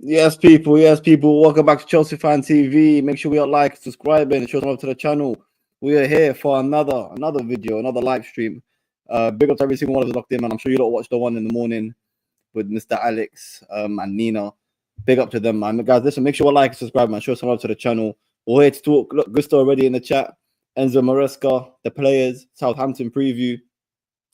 Yes, people. Yes, people. Welcome back to Chelsea Fan TV. Make sure we are like, subscribing, and show them up to the channel. We are here for another video, another live stream. Big up to every single one of us locked in, man. I'm sure you don't watch the one in the morning with Mr. Alex and Nina. Big up to them, man. Guys, listen, make sure you like and subscribe, man. Show some up to the channel. We're here to talk. Look, Gusto already in the chat. Enzo Maresca, the players, Southampton preview.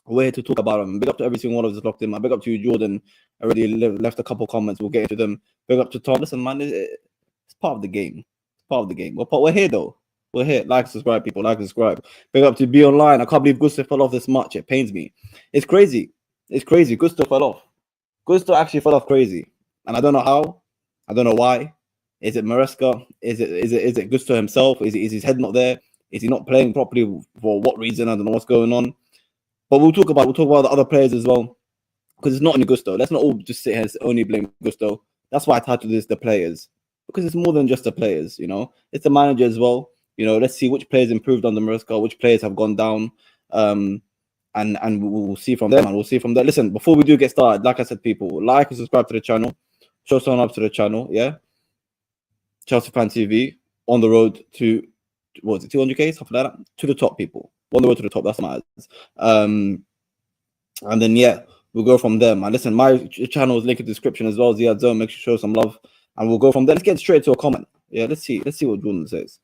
We're here to talk about them. Big up to every single one of us locked in, man. Big up to you, Jordan. Already left a couple comments. We'll get into them. Big up to Tom. Listen, man, it's part of the game. It's part of the game. We're here, though. We're here. Like, subscribe, people. Like, subscribe. Big up to Be Online. I can't believe Gusto fell off this much. It pains me. It's crazy. It's crazy. Gusto fell off. Gusto actually fell off crazy. And I don't know how. I don't know why. Is it Maresca? Is it Gusto himself? Is his head not there? Is he not playing properly? For what reason? I don't know what's going on. But we'll talk about the other players as well, because it's not only Gusto. Let's not all just sit here and only blame Gusto. That's why I titled this the players, because it's more than just the players. You know, it's the manager as well. You know, let's see which players improved under Maresca, which players have gone down, and we'll see from there, man. We'll see from there. Listen, before we do get started, like I said, people, like and subscribe to the channel, show someone up to the channel. Yeah, Chelsea Fan TV on the road to what was it, 200k, something like that, to the top, people. On the road to the top, that's what matters. And then yeah, we'll go from there, man. Listen, my channel is linked in the description as well. Ziad Zone, make sure you show some love, and we'll go from there. Let's get straight to a comment. Yeah, let's see what Jordan says.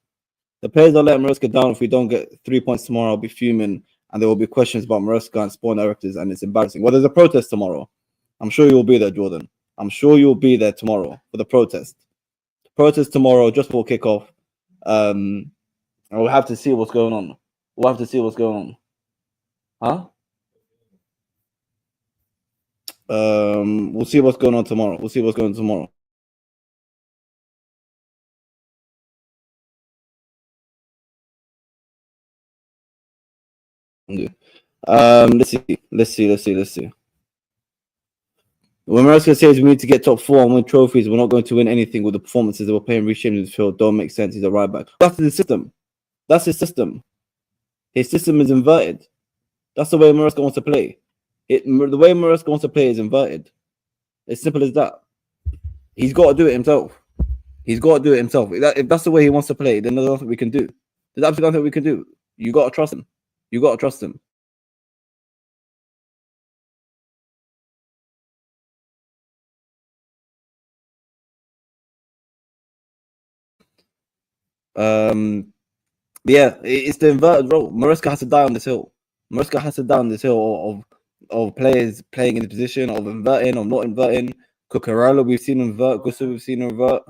The players are letting Maresca down. If we don't get 3 points tomorrow, I'll be fuming, and there will be questions about Maresca and spawn directors, and it's embarrassing. Well, there's a protest tomorrow. I'm sure you'll be there, Jordan. I'm sure you'll be there tomorrow for the protest. Protest tomorrow, just for kickoff. And we'll have to see what's going on. We'll have to see what's going on. Huh? We'll see what's going on tomorrow. We'll see what's going on tomorrow. Let's see. When Maresca says we need to get top 4 and win trophies, we're not going to win anything with the performances that we're playing reshaping the field. Don't make sense. He's a right back. That's his system. That's his system. His system is inverted. That's the way Maresca wants to play. The way Maresca wants to play is inverted. It's simple as that. He's got to do it himself. He's got to do it himself. If that's the way he wants to play, then there's nothing we can do. There's absolutely nothing we can do. You got to trust him. You got to trust him. Yeah, it's the inverted role. Maresca has to die on this hill. Maresca has to die on this hill of players playing in the position of inverting or not inverting. Cucurella, we've seen invert. Gusto, we've seen invert.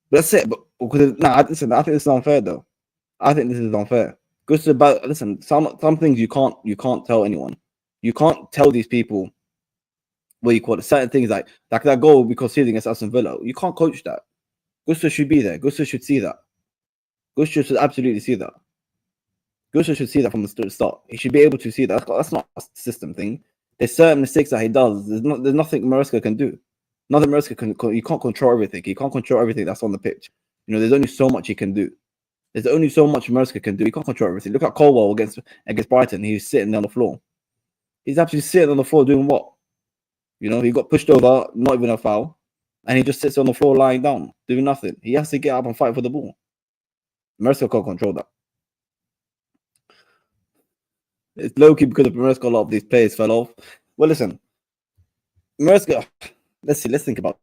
That's it. But because listen, I think this is unfair though. I think this is unfair. Gusto, about listen, some things you can't tell anyone. You can't tell these people what you call it. Certain things like that goal we conceded against Aston Villa. You can't coach that. Gusto should be there. Gusto should see that. Gusto should absolutely see that. Gusto should see that from the start. He should be able to see that. That's not a system thing. There's certain mistakes that he does. There's nothing Maresca can do. Nothing Maresca can. You can't control everything. He can't control everything that's on the pitch. You know, there's only so much he can do. There's only so much Maresca can do. He can't control everything. Look at Colwell against Brighton. He's sitting on the floor. He's actually sitting on the floor doing what? You know, he got pushed over, not even a foul, and he just sits on the floor lying down, doing nothing. He has to get up and fight for the ball. Maresca can't control that. It's low-key because of Maresca, a lot of these players fell off. Well, listen, Maresca, let's think about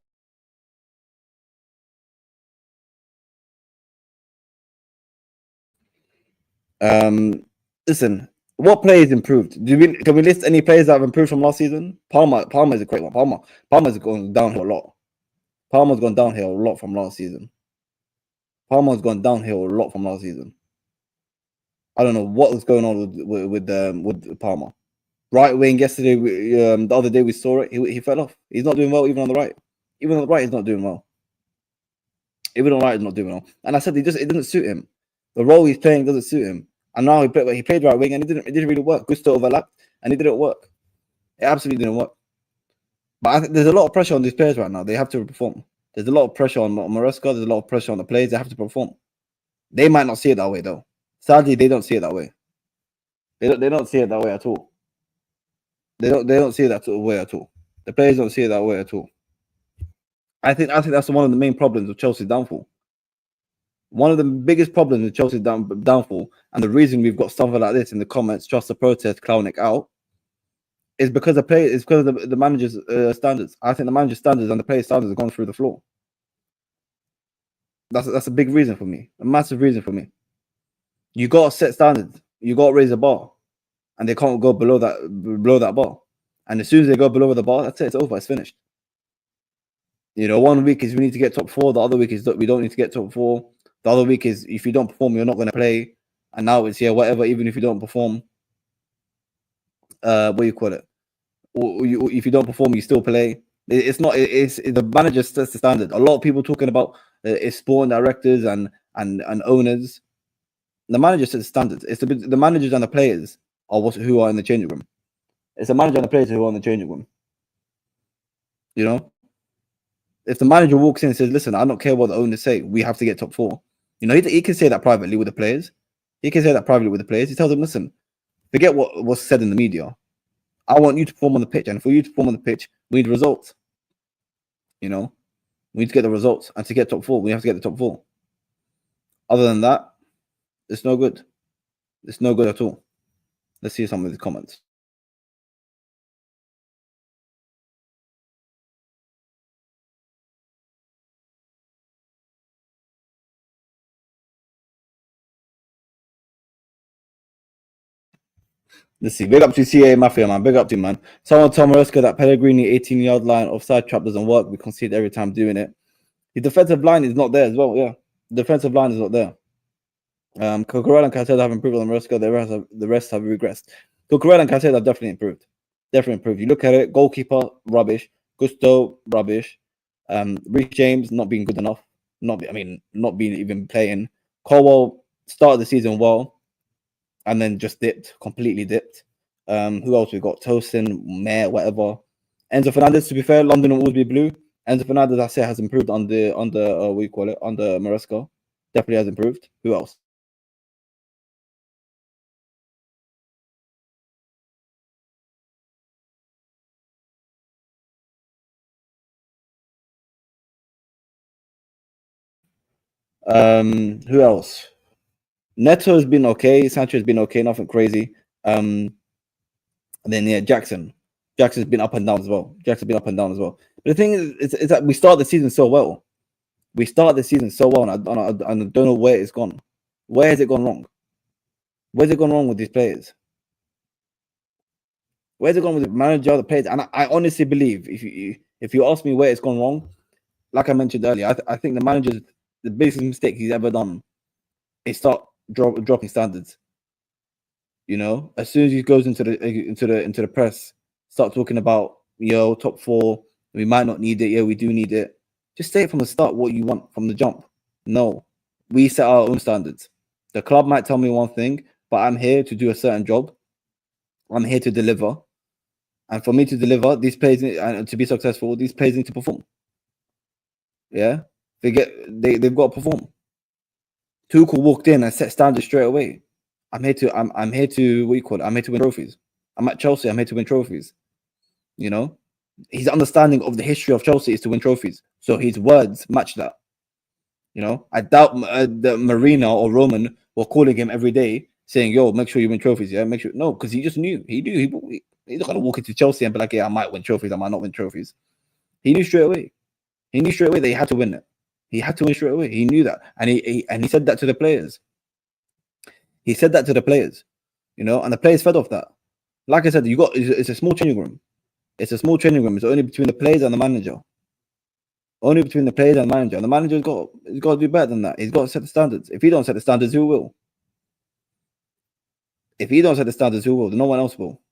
it. Listen, what players improved? Can we list any players that have improved from last season? Palmer is a great one. Palmer's gone downhill a lot. Palmer's gone downhill a lot from last season. I don't know what was going on with Palmer. Right wing yesterday, the other day we saw it. He fell off. He's not doing well even on the right. Even on the right, he's not doing well. And I said it doesn't suit him. The role he's playing doesn't suit him. And now he played right wing and it didn't really work. Gusto overlapped and it didn't work. It absolutely didn't work. But I think there's a lot of pressure on these players right now. They have to perform. There's a lot of pressure on Maresca. There's a lot of pressure on the players. They have to perform. They might not see it that way though. Sadly, they don't see it that way. They don't see it that way at all. They don't see it that way at all. The players don't see it that way at all. I think that's one of the main problems of Chelsea's downfall. One of the biggest problems with Chelsea's downfall, and the reason we've got something like this in the comments, trust the protest, clowning out, is because the play is because of the manager's standards. I think the manager's standards and the players' standards have gone through the floor. That's a big reason for me, a massive reason for me. You got to set standards. You got to raise the bar, and they can't go below that bar. And as soon as they go below the bar, that's it. It's over. It's finished. You know, one week is we need to get top 4. The other week is that we don't need to get top 4. The other week is if you don't perform, you're not going to play. And now it's whatever. Even if you don't perform, what do you call it? Or if you don't perform, you still play. It's not. It's the manager sets the standard. A lot of people talking about it's sporting directors and owners. The manager sets the standards. It's the managers and the players are who are in the changing room. It's the manager and the players who are in the changing room. You know, if the manager walks in and says, "Listen, I don't care what the owners say. We have to get top 4." You know, he can say that privately with the players. He can say that privately with the players. He tells them, "Listen, forget what was said in the media. I want you to perform on the pitch, and for you to perform on the pitch, we need results. You know, we need to get the results, and to get top 4, we have to get the top 4. Other than that, it's no good. It's no good at all." Let's see some of the comments. Let's see. Big up to CA Mafia, man. Big up to you, man. Someone told Maresca that Pellegrini 18-yard line offside trap doesn't work. We concede every time doing it. The defensive line is not there as well. Yeah, the defensive line is not there. Cucurella and Caicedo have improved on Maresca. The rest have regressed. Cucurella and Caicedo have definitely improved. Definitely improved. You look at it, goalkeeper, rubbish. Gusto, rubbish. Reece James, not being good enough. Not being even playing. Colwell started the season well, and then just completely dipped. Who else we got? Tosin, Meh, whatever. Enzo Fernandez, to be fair, London will always be blue. Enzo Fernandez, I say, has improved under what you call it, under Maresca. Definitely has improved. Who else? Who else? Neto has been okay. Sancho has been okay. Nothing crazy. And then Jackson's been up and down as well. But the thing is that we start the season so well. And I don't know where it's gone. Where has it gone wrong? Where's it gone wrong with these players? Where's it gone with the manager, the players? And I honestly believe if you ask me where it's gone wrong, like I mentioned earlier, I think the manager's the biggest mistake he's ever done is start dropping standards. You know, as soon as he goes into the press, start talking about top 4. We might not need it. Yeah, we do need it. Just say it from the start what you want from the jump. No, we set our own standards. The club might tell me one thing, but I'm here to do a certain job. I'm here to deliver. And for me to deliver, these players and to be successful, these players need to perform. Yeah, they've got to perform. Tuchel walked in and set standards straight away. I'm here to what you call it? I'm here to win trophies. I'm at Chelsea. I'm here to win trophies. You know, his understanding of the history of Chelsea is to win trophies. So his words match that. You know, I doubt that Marina or Roman were calling him every day saying, "Yo, make sure you win trophies." Yeah, make sure. No, because he just knew. He knew. He's not gonna walk into Chelsea and be like, "Yeah, I might win trophies. I might not win trophies." He knew straight away. He knew straight away that he had to win it. He had to win straight away. He knew that, and he said that to the players. He said that to the players, you know, and the players fed off that. Like I said, it's a small changing room. It's a small training room. It's only between the players and the manager. Only between the players and the manager. And the manager's got to do better than that. He's got to set the standards. If he don't set the standards, who will? If he don't set the standards, who will? No one else will.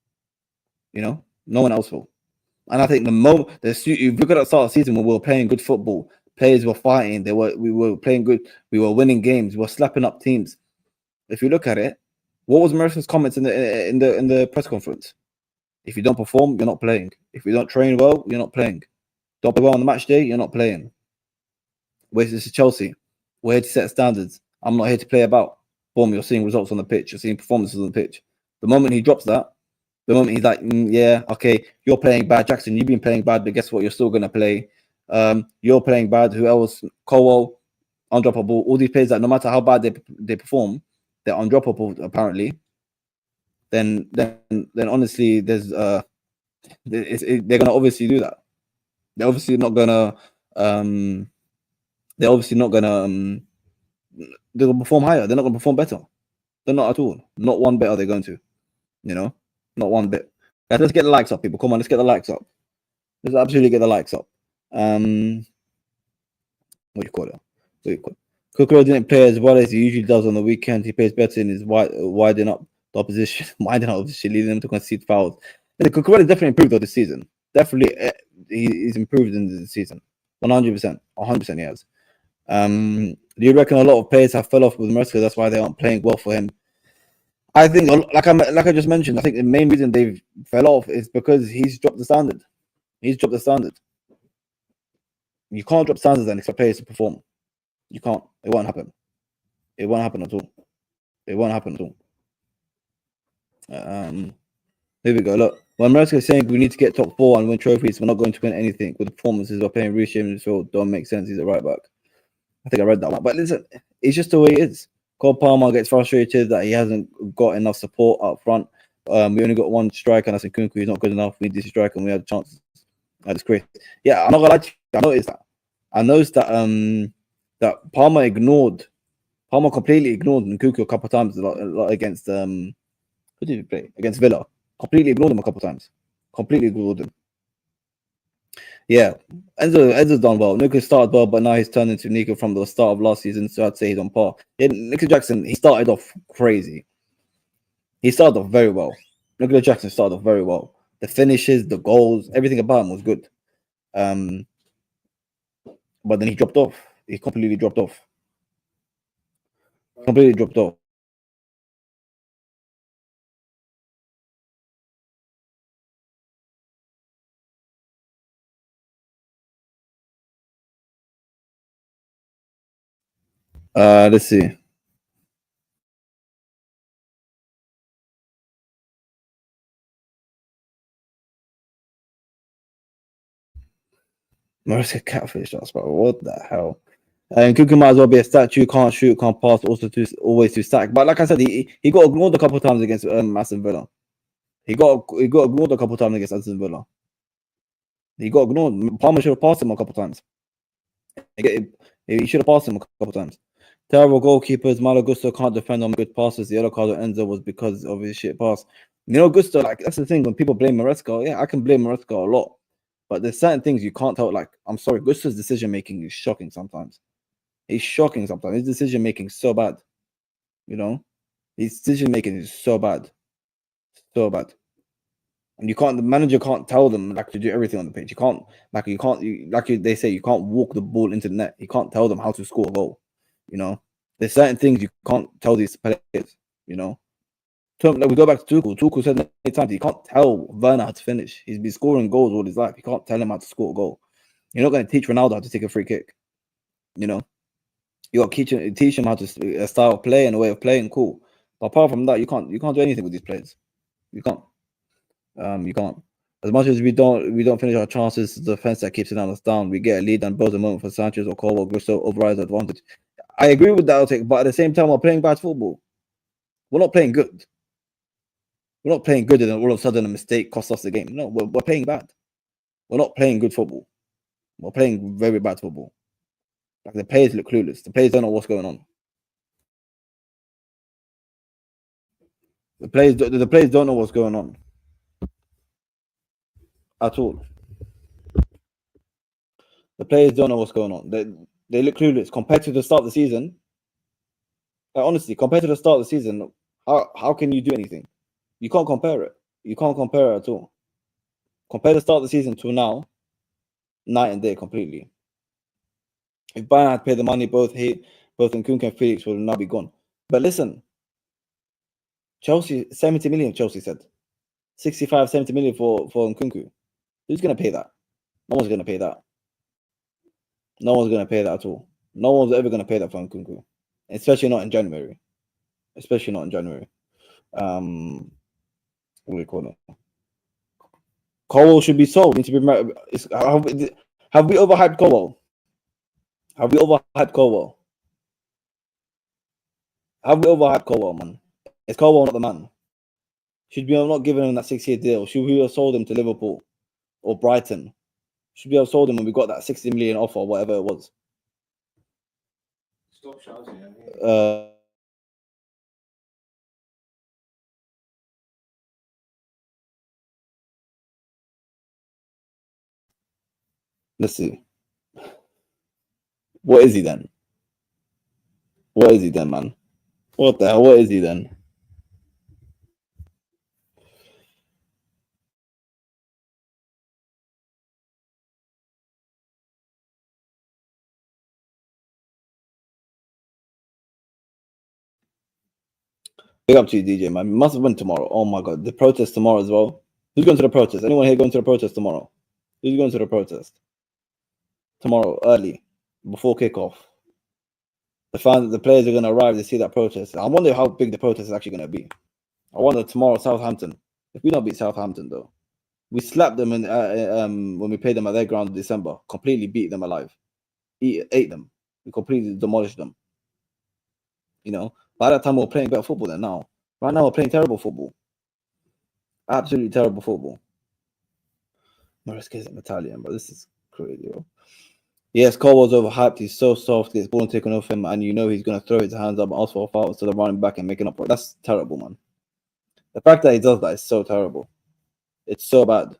You know, no one else will. And I think the moment if you look at the start of the season when we were playing good football, players were fighting. We were playing good. We were winning games. We were slapping up teams. If you look at it, what was Maresca's comments in the press conference? If you don't perform, you're not playing. If you don't train well, you're not playing. Don't play well on the match day, you're not playing. This is Chelsea. We're here to set standards. I'm not here to play about. boom, you're seeing results on the pitch. You're seeing performances on the pitch. The moment he drops that, the moment he's like, yeah, okay, you're playing bad, Jackson. You've been playing bad, but guess what? You're still gonna play. You're playing bad. Who else? Cowell, undroppable. All these players that no matter how bad they perform, they're undroppable apparently. Then honestly, there's they're gonna obviously do that. They're obviously not gonna they're gonna perform higher. They're not gonna perform better. They're not at all. Not one bit are they going to. You know, not one bit. Guys, let's get the likes up, people. Come on, let's get the likes up. Let's absolutely get the likes up. What do you call it? Kukuro didn't play as well as he usually does on the weekend. He plays better in his widening up the opposition, widening up opposition, leading them to concede fouls. Kukuro definitely improved on this season. Definitely, he's improved in the season. 100%, 100% he has. Do you reckon a lot of players have fell off with Maresca? That's why they aren't playing well for him. I think, like I just mentioned, I think the main reason they fell off is because he's dropped the standard. He's dropped the standard. You can't drop standards and expect players to perform. You can't. It won't happen. It won't happen at all. It won't happen at all. Here we go. Look, when Maresca is saying we need to get top 4 and win trophies, we're not going to win anything. With the performances we're playing Rishi in this field don't make sense. He's a right back. I think I read that one. But listen, it's just the way it is. Cole Palmer gets frustrated that he hasn't got enough support up front. We only got one striker, and that's Nkunku. He's not good enough. We need this striker, and we had chances. That's great. Yeah, I'm not gonna lie to you. I noticed that. I noticed that that Palmer completely ignored Nkunku a couple of times against who did he play? Against Villa. Completely ignored him a couple of times. Completely ignored him. Yeah, Enzo's done well. Nico started well, but now he's turned into Nico from the start of last season, so I'd say he's on par. Yeah, Nicolas Jackson, he started off crazy. He started off very well. Nicolas Jackson started off very well. The finishes, the goals, everything about him was good. But then he dropped off. He completely dropped off. Completely dropped off. Let's see. Maresca catfish us, but what the hell? And Kuku might as well be a statue. Can't shoot, can't pass. Also, always too stacked. But like I said, he got ignored a couple of times against Aston Villa. He got ignored a couple of times against Aston Villa. He got ignored. Palmer should have passed him a couple of times. He should have passed him a couple of times. Terrible goalkeepers. Malo Gusto can't defend on good passes. The other card on Enzo was because of his shit pass. You know, Gusto, like, that's the thing. When people blame Maresca, yeah, I can blame Maresca a lot. But there's certain things you can't tell. Like, I'm sorry, Gusto's decision making is shocking sometimes. He's shocking sometimes. His decision making is so bad. You know, his decision making is so bad. So bad. And the manager can't tell them like to do everything on the pitch. They say, you can't walk the ball into the net. You can't tell them how to score a goal. You know, there's certain things you can't tell these players. You know, like we go back to Tuchel. Tuchel said many times he can't tell Werner how to finish. He's been scoring goals all his life. You can't tell him how to score a goal. You're not going to teach Ronaldo how to take a free kick. You know, you got to teach him how to a style of play and a way of playing. Cool, but apart from that, you can't do anything with these players. You can't. You can't. As much as we don't finish our chances, the defense that keeps us down. We get a lead and builds a moment for Sanchez or Cole or Gusto overrides advantage. I agree with that, but at the same time, we're playing bad football. We're not playing good. We're not playing good, and all of a sudden a mistake costs us the game. No, we're playing bad. We're not playing good football. We're playing very bad football. Like, the players look clueless. The players don't know what's going on. The players don't know what's going on at all. The players don't know what's going on. They look clueless compared to the start of the season. Like, honestly, compared to the start of the season, how can you do anything? You can't compare it. You can't compare it at all. Compare the start of the season to now, night and day completely. If Bayern had paid the money, both Nkunku and Felix would now be gone. But listen, Chelsea, 70 million, Chelsea said. 65, 70 million for Nkunku. Who's going to pay that? No one's going to pay that. No one's going to pay that at all. No one's ever going to pay that for Nkunku. Especially not in January. especially not in January. What do you call it? Colwell should be sold. Need to be. Have we overhyped Colwell? Have we overhyped Colwell? Have we overhyped Colwell, man? Is Colwell not the man? Should we have not given him that 6-year deal? Should we have sold him to Liverpool or Brighton? Should we have sold him when we got that 60 million offer, whatever it was? Stop shouting. Let's see. What is he then? What is he then, man? What the hell? What is he then? Big up to you, DJ, man. We must have won tomorrow. Oh my god, the protest tomorrow as well. Who's going to the protest? Anyone here going to the protest tomorrow? Who's going to the protest tomorrow early before kickoff? The players are going to arrive to see that protest. I wonder how big the protest is actually going to be. I wonder tomorrow, Southampton. If we don't beat Southampton, though, we slapped them when we played them at their ground in December. Completely beat them alive. Ate them. We completely demolished them. You know, by that time we were playing better football than now. Right now we're playing terrible football. Absolutely terrible football. Maresca isn't Italian, but this is crazy, bro. Yes, Colwell's overhyped. He's so soft. Gets ball taken off him, and you know he's going to throw his hands up and ask for a foul instead of running back and making up for it. That's terrible, man. The fact that he does that is so terrible. It's so bad.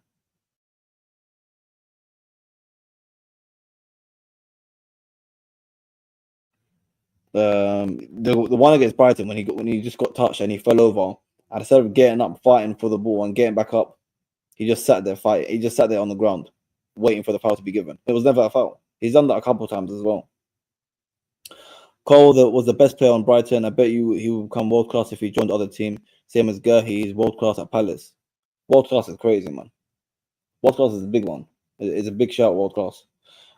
The one against Brighton when he just got touched and he fell over, and instead of getting up, fighting for the ball and getting back up, he just sat there fighting. He just sat there on the ground, waiting for the foul to be given. It was never a foul. He's done that a couple of times as well. Cole was the best player on Brighton. I bet you he would become world class if he joined the other team. Same as Gurhey, he's world class at Palace. World class is crazy, man. World class is a big one. It's a big shout, world class.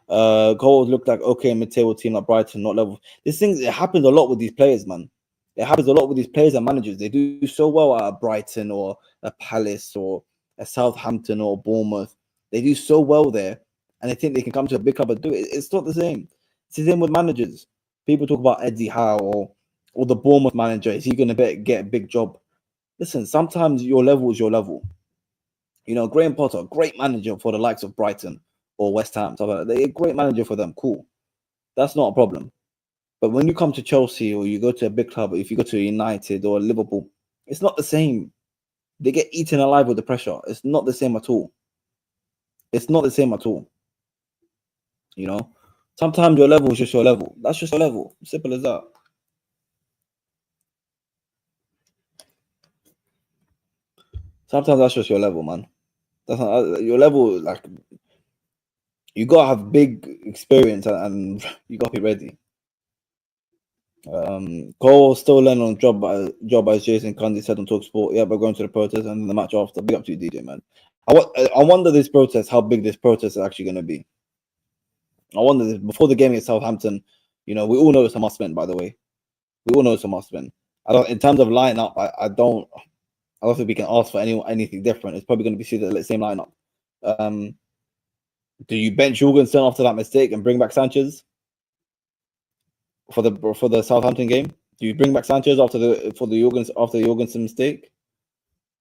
Cole looked like okay mid-table team like Brighton, not level. It happens a lot with these players, man. It happens a lot with these players and managers. They do so well at Brighton or a Palace or a Southampton or Bournemouth. They do so well there, and they think they can come to a big club and do it. It's not the same. It's the same with managers. People talk about Eddie Howe or the Bournemouth manager. Is he going to get a big job? Listen, sometimes your level is your level. You know, Graham Potter, great manager for the likes of Brighton or West Ham. So they're a great manager for them. Cool. That's not a problem. But when you come to Chelsea or you go to a big club, if you go to United or Liverpool, it's not the same. They get eaten alive with the pressure. It's not the same at all. It's not the same at all. You know, sometimes your level is just your level. That's just your level. Simple as that. Sometimes that's just your level, man. That's not your level. Like you gotta have big experience and you gotta be ready. Cole still learning on job as Jason Cundy said on Talksport. Yeah, we're going to the protest and the match after. Big up to you, DJ, man. I wonder this protest, how big this protest is actually going to be. I wonder this, before the game against Southampton. You know, we all know it's a must win. By the way, we all know it's a must win. I don't. In terms of lineup, I don't think we can ask for anything different. It's probably going to be the same lineup. Do you bench Jorgensen after that mistake and bring back Sanchez for the Southampton game? Do you bring back Sanchez after the Jorgensen mistake?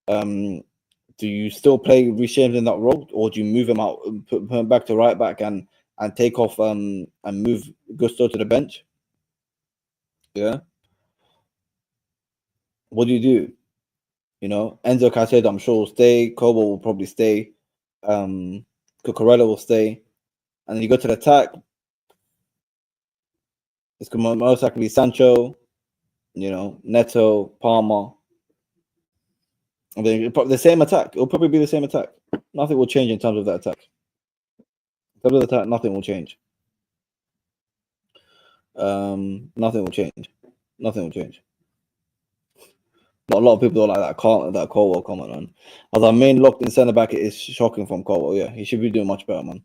Do you still play Reece James in that role, or do you move him out, put him back to right back and take off and move Gusto to the bench? Yeah. What do you do? You know, Enzo Caicedo, I'm sure will stay. Kobo will probably stay. Cucurella will stay, and then you go to the attack. It's going to most likely be Sancho, you know, Neto, Palmer. And then the same attack. It'll probably be the same attack. Nothing will change in terms of that attack. In terms of the attack, nothing will change. Nothing will change. Nothing will change. Not a lot of people don't like that Colwell comment on. As our main locked-in centre back, it is shocking from Colwell. Yeah, he should be doing much better, man.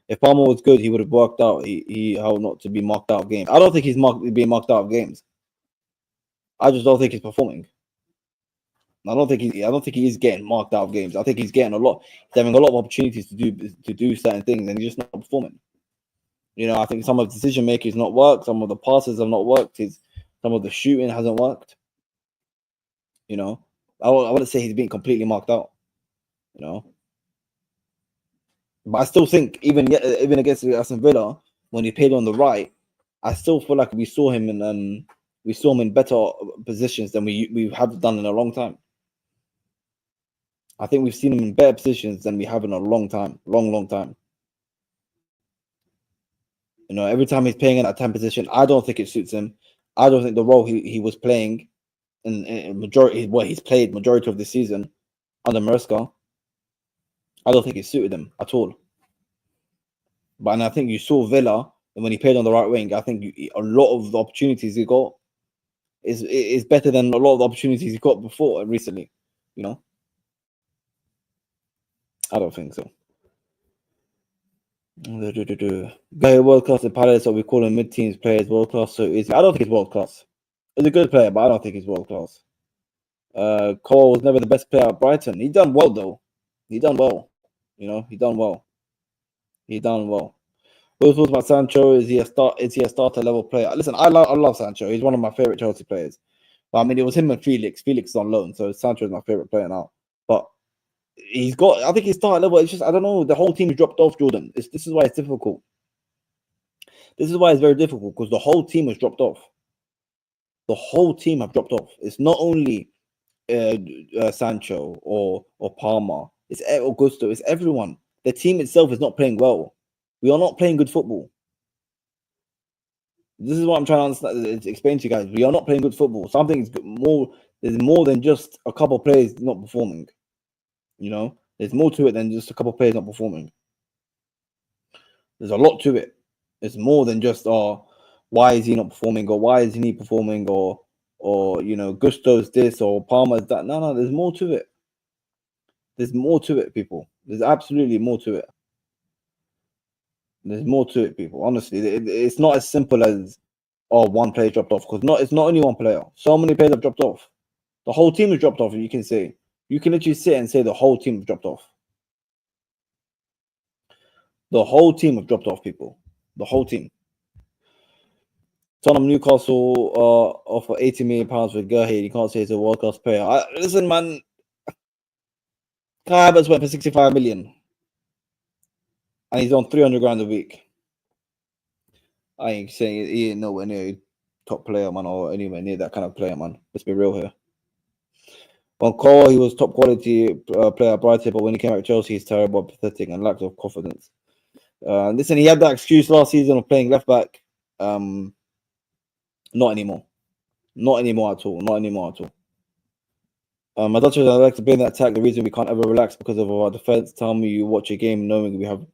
If Palmer was good, he would have worked out. How not to be marked out of games. I don't think he's being marked out of games. I just don't think he's performing. I don't think he is getting marked out of games. I think he's getting a lot. He's having a lot of opportunities to do certain things, and he's just not performing. You know, I think some of the decision making has not worked. Some of the passes have not worked. Some of the shooting hasn't worked. You know, I wouldn't say he's being completely marked out. You know, but I still think even against Aston Villa when he played on the right, I still feel like we saw him in better positions than we have done in a long time. I think we've seen him in better positions than we have in a long time, long time. You know, every time he's playing in that 10 position, I don't think it suits him. I don't think the role he was playing in majority what he's played majority of the season under Maresca, I don't think it suited him at all. But I think you saw Villa, and when he played on the right wing, I think a lot of the opportunities he got is better than a lot of the opportunities he got before recently. You know, I don't think so. Guy world class in Palace, so we call him mid-teens players world class. So I don't think he's world class. He's a good player, but I don't think he's world class. Cole was never the best player at Brighton. He done well though. He done well. You know, he done well. He done well. What thoughts about Sancho? Is he a starter level player? Listen, I love Sancho. He's one of my favorite Chelsea players. But I mean, it was him and Felix. Felix is on loan, so Sancho is my favorite player now. But I think he's starter level. It's just I don't know. The whole team dropped off, Jordan. This is why it's difficult. This is why it's very difficult because the whole team has dropped off. The whole team have dropped off. It's not only Sancho or Palmer. It's Augusto. It's everyone. The team itself is not playing well. We are not playing good football. This is what I'm trying to explain to you guys. We are not playing good football. Something's more. There's more than just a couple of players not performing. You know, there's more to it than just a couple of players not performing. There's a lot to it. It's more than just why is he not performing or why isn't he performing or you know Gusto's this or Palmer's that. No, there's more to it. There's more to it, people. There's absolutely more to it. There's more to it, people. Honestly, it's not as simple as one player dropped off because it's not only one player. So many players have dropped off. The whole team has dropped off. And you can literally sit and say the whole team have dropped off. The whole team have dropped off, people. The whole team. Tottenham Newcastle offer £80 million for Gerhard. You can't say he's a world class player. Listen, man. Kai Havertz went for 65 million. And he's on 300 grand a week. I ain't saying he ain't nowhere near a top player, man, or anywhere near that kind of player, man. Let's be real here. On Cole, he was top quality player at Brighton, but when he came out to Chelsea, he's terrible, pathetic, and lack of confidence. Listen, he had that excuse last season of playing left back. Not anymore. Not anymore at all. Not anymore at all. My Dutch, I like to blame that attack. The reason we can't ever relax because of our defense. Tell me you watch a game knowing we have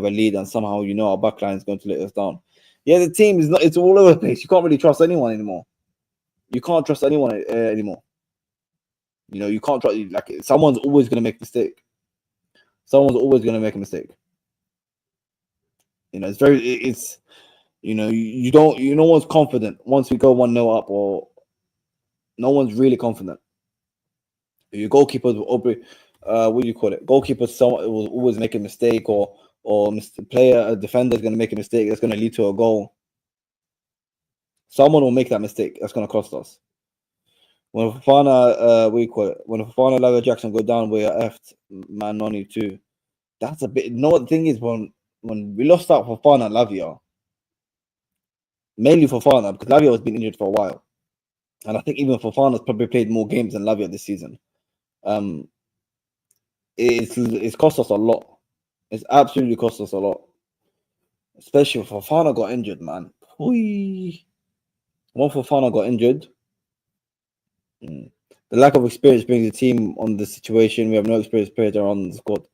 a lead and somehow you know our backline is going to let us down. Yeah, the team is not. It's all over the place. You can't really trust anyone anymore. You can't trust anyone anymore. You know, you can't trust. Like someone's always going to make a mistake. Someone's always going to make a mistake. You know, it's you know, no one's confident once we go 1-0 up, or no one's really confident. Your goalkeeper, what do you call it? Goalkeeper, someone will always make a mistake, or a defender is going to make a mistake that's going to lead to a goal. Someone will make that mistake that's going to cost us. When Fofana, when Fofana, Lavia, Jackson go down, we are effed. Man, Noni too. That's a bit. You know what the thing is, when we lost out Fofana and Lavia, mainly Fofana because Lavia has been injured for a while, and I think even Fofana's probably played more games than Lavia this season. It's cost us a lot. It's absolutely cost us a lot, especially if Fofana got injured, man. When Fofana got injured. The lack of experience brings the team on the situation. We have no experienced players around the squad.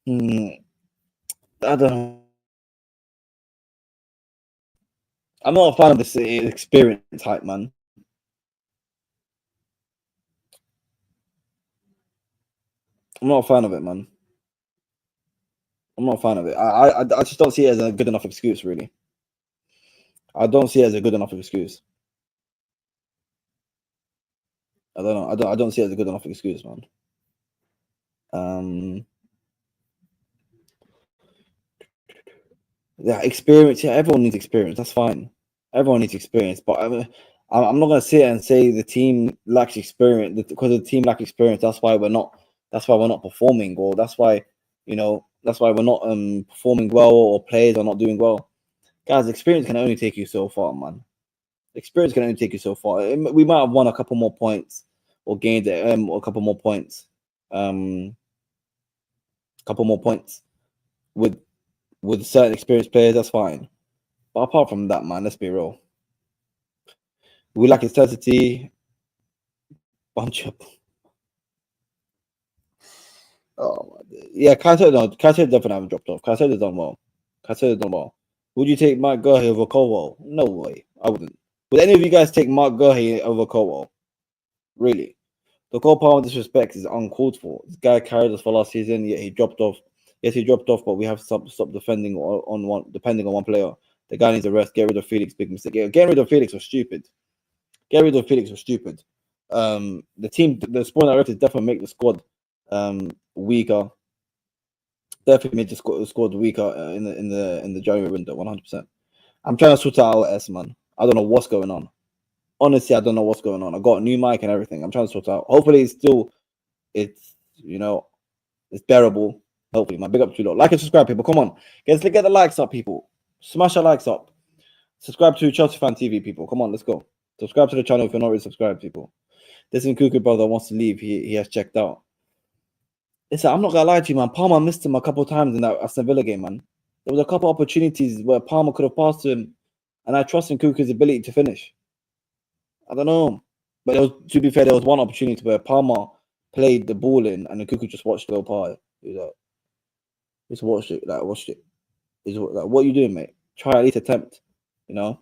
I don't know. I'm not a fan of this experience type, man. I'm not a fan of it, man. I'm not a fan of it. I just don't see it as a good enough excuse, really. I don't see it as a good enough excuse. I don't know. I don't see it as a good enough excuse, man. Yeah, experience. Yeah, everyone needs experience. That's fine. Everyone needs experience, but I'm not gonna sit and say the team lacks experience because the team lacks experience. That's why we're not. That's why we're not performing, or that's why that's why we're not performing well, or players are not doing well. Guys, experience can only take you so far, man. Experience can only take you so far. We might have won a couple more points or gained a couple more points, with certain experienced players. That's fine. But apart from that, man, let's be real. We lack intensity. Bunch of. Oh yeah, Kaiser definitely haven't dropped off. Kaiser's done well. Would you take Mark Gurley over Colwell? No way. I wouldn't. Would any of you guys take Mark Gurley over Colwell? Really? The Cole Palmer disrespect is uncalled for. This guy carried us for last season, yet he dropped off. Yes, he dropped off, but we have to stop defending on one, depending on one player. The guy needs a rest. Get rid of Felix. Big mistake. Getting rid of Felix was stupid. The sport directors definitely make the squad weaker. Definitely made the squad weaker in the January window. 100%. I'm trying to sort out our S, man. I don't know what's going on. Honestly, I don't know what's going on. I got a new mic and everything. I'm trying to sort out. Hopefully, it's bearable. Hopefully, man. Big up to you lot. Like and subscribe, people. Come on, let's get the likes up, people. Smash the likes up. Subscribe to Chelsea Fan TV, people. Come on, let's go. Subscribe to the channel if you're not already subscribed, people. This Cuckoo brother wants to leave. He has checked out. Listen, I'm not gonna lie to you, man. Palmer missed him a couple of times in that Aston Villa game, man. There was a couple of opportunities where Palmer could have passed to him, and I trust in Cuckoo's ability to finish. I don't know, but to be fair, there was one opportunity where Palmer played the ball in, and the Cuckoo just watched it go by. He was like, just watched it. He's like, what are you doing, mate? Try at least attempt. The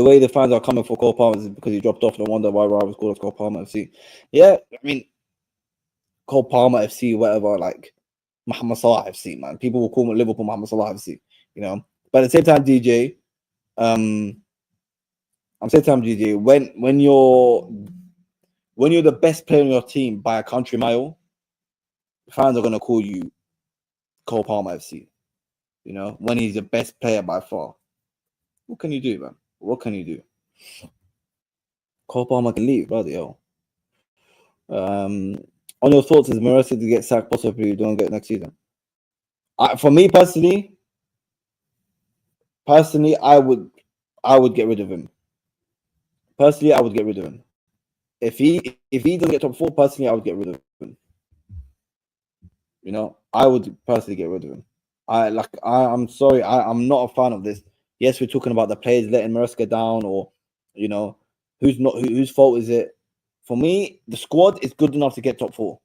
way the fans are coming for Cole Palmer is because he dropped off. No wonder why rivals call us Cole Palmer FC. Yeah, I mean, Cole Palmer FC, whatever, like Mohamed Salah FC, man. People will call me Liverpool Mohamed Salah FC, But at the same time, DJ, when you're the best player on your team by a country mile, fans are gonna call you Cole Palmer FC. When he's the best player by far. What can you do, man? What can you do? Cole Palmer can leave, bloody hell. On your thoughts, is Maresca to get sacked possibly you don't get next season? For me personally, I would get rid of him. Personally, I would get rid of him. If he doesn't get top 4, personally, I would get rid of him. I would personally get rid of him. I'm sorry, I'm not a fan of this. Yes, we're talking about the players letting Maresca down, or whose fault is it? For me, the squad is good enough to get top 4,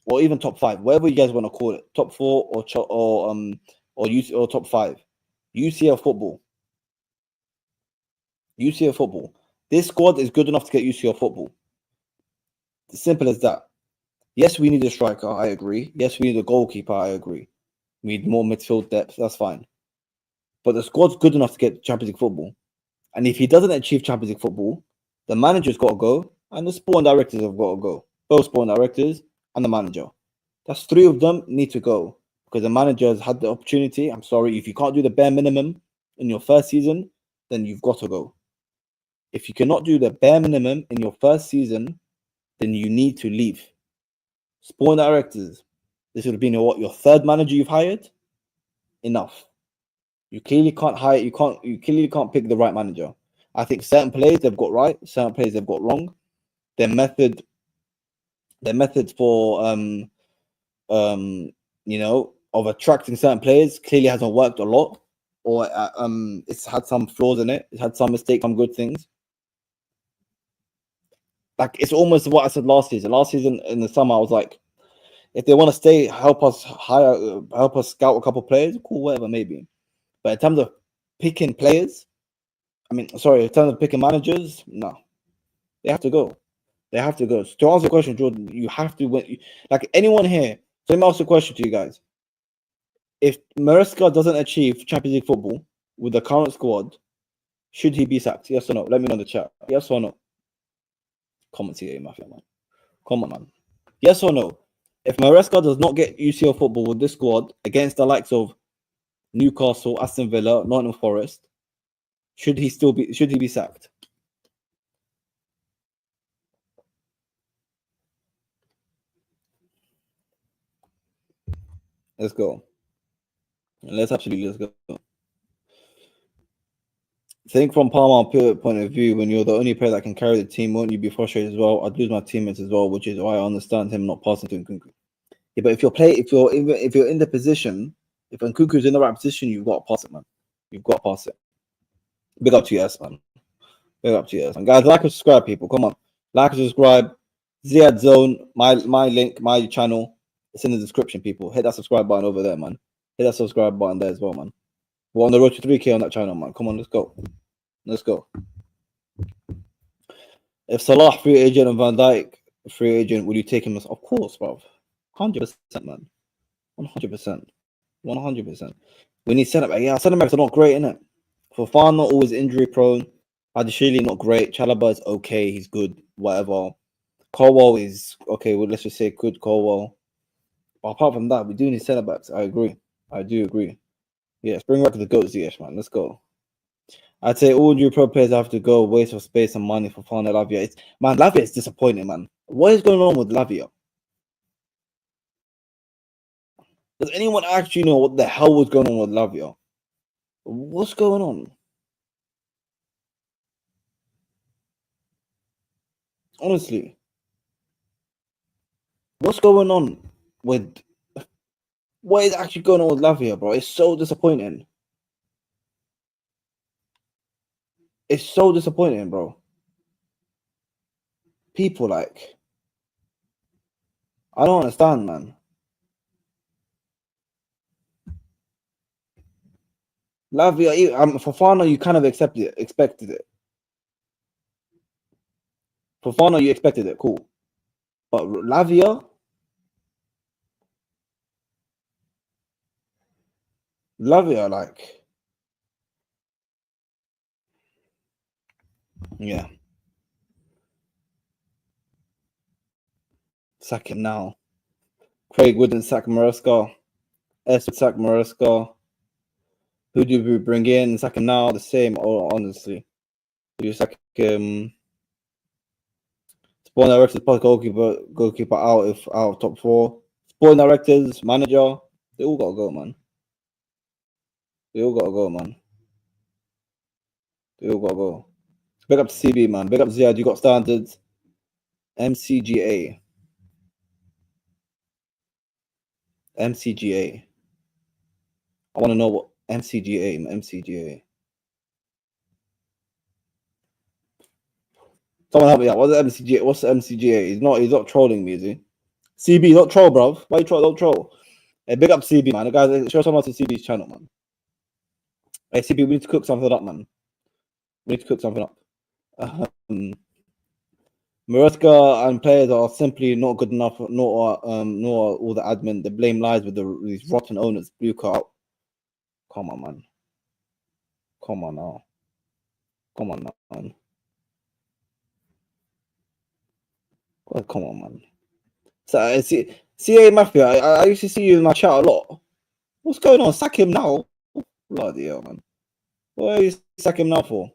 or even top 5, whatever you guys want to call it, top 4 or top 5. UCL football. This squad is good enough to get UCL football. Simple as that. Yes, we need a striker. I agree. Yes, we need a goalkeeper. I agree. We need more midfield depth. That's fine. But the squad's good enough to get Champions League football. And if he doesn't achieve Champions League football, the manager's got to go, and the sport directors have got to go. Both sport directors and the manager. That's 3 of them need to go, because the manager has had the opportunity. I'm sorry, if you can't do the bare minimum in your first season, then you've got to go. If you cannot do the bare minimum in your first season, then you need to leave. Sport directors, this would have been your 3rd manager you've hired. Enough. You clearly can't hire. You clearly can't pick the right manager. I think certain players they've got right, certain players they've got wrong. Their methods for of attracting certain players clearly hasn't worked a lot, or it's had some flaws in it. It's had some mistakes, some good things. Like, it's almost what I said last season. Last season in the summer, I was like, if they want to stay, help us scout a couple players, cool, whatever, maybe. But in terms of picking players, in terms of picking managers, no. They have to go. So to answer the question, Jordan, you have to win. Like anyone here, so let me ask a question to you guys. If Maresca doesn't achieve Champions League football with the current squad, should he be sacked? Yes or no? Let me know in the chat. Yes or no? Come on, CA Mafia, man. Come on, man. Yes or no? If Maresca does not get UCL football with this squad against the likes of Newcastle, Aston Villa, Nottingham Forest, should he be sacked? Let's go. Let's go. Think from Palmer's point of view, when you're the only player that can carry the team, won't you be frustrated as well? I'd lose my teammates as well, which is why I understand him not passing to Nkunku. Yeah, but if you're in the position, if Nkunku's in the right position, you've got to pass it, man. You've got to pass it. Big up to you, man. Big up to you, man. Guys, like and subscribe, people. Come on, like and subscribe. Ziad Zone, my link, my channel. It's in the description, people. Hit that subscribe button over there, man. Hit that subscribe button there as well, man. We're on the road to 3K on that channel, man. Come on, let's go. Let's go. If Salah free agent and Van Dijk free agent, will you take him? Of course, bro. 100%, man. 100%. 100%. We need centre back. Yeah, centre backs are not great, innit? Fofana always injury prone. Adishili not great. Chalobah is okay. He's good. Whatever. Colwell is okay. Well, let's just say good Colwell. But apart from that, we do need centre backs. I agree. I do agree. Yes, bring back the goats, yes, man. Let's go. I'd say all new pro players have to go. Waste of space and money for Fana Lavia. Lavia is disappointing, man. What is going on with Lavia? Does anyone actually know what the hell was going on with Lavia? What's going on? Honestly. What's going on with... What is actually going on with Lavia, bro? It's so disappointing. It's so disappointing, bro. People, like... I don't understand, man. Lavia, Fofana, you kind of expected it. Fofana, you expected it, cool. But Lavia, like, yeah. Sack him now. Craig wouldn't sack Maresca. S would sack Maresca. Who do we bring in? Sack him now. The same, honestly. You sack him. Sporting directors, plus goalkeeper out of top 4. Sporting directors, manager, they all gotta go, man. They all gotta go, man. They all gotta go. Big up to CB, man. Big up to Ziad. You got standards. MCGA. MCGA. I want to know what MCGA. Someone help me out. What's the MCGA? What's the MCGA? He's not trolling me, is he? CB, don't troll, bro. Why you troll? Don't troll. Hey, big up to CB, man. The guys, show someone to CB's channel, man. Hey, CB, we need to cook something up, man. We need to cook something up. Maresca and players are simply not good enough, nor all the admin. The blame lies with these rotten owners. Blue card. Come on, man. Come on now. Come on, man. Oh, come on, man. So I see CA Mafia. I used to see you in my chat a lot. What's going on? Sack him now. Bloody hell, man. What are you sack him now for?